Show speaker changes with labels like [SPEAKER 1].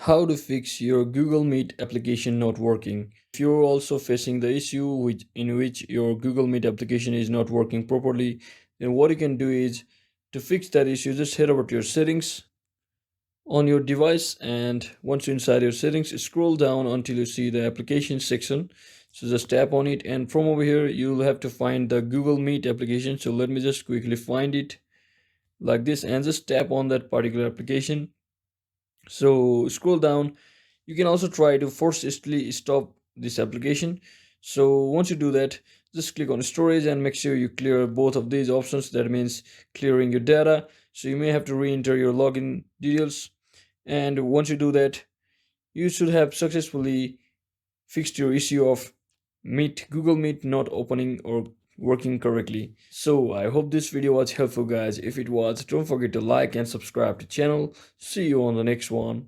[SPEAKER 1] How to fix your Google Meet application not working. If you're also facing the issue in which your Google Meet application is not working properly, then what you can do is to fix that issue, just head over to your settings on your device, and once you're inside your settings, scroll down until you see the application section. So just tap on it, and from over here you'll have to find the Google Meet application. So let me just quickly find it like this and just tap on that particular application. So scroll down. You can also try to forcibly stop this application. So once you do that, just click on storage and make sure you clear both of these options. That means clearing your data. So you may have to re-enter your login details. And once you do that, you should have successfully fixed your issue of Google Meet not opening or working correctly. So I hope this video was helpful, guys. If it was, don't forget to like and subscribe to the channel. See you on the next one.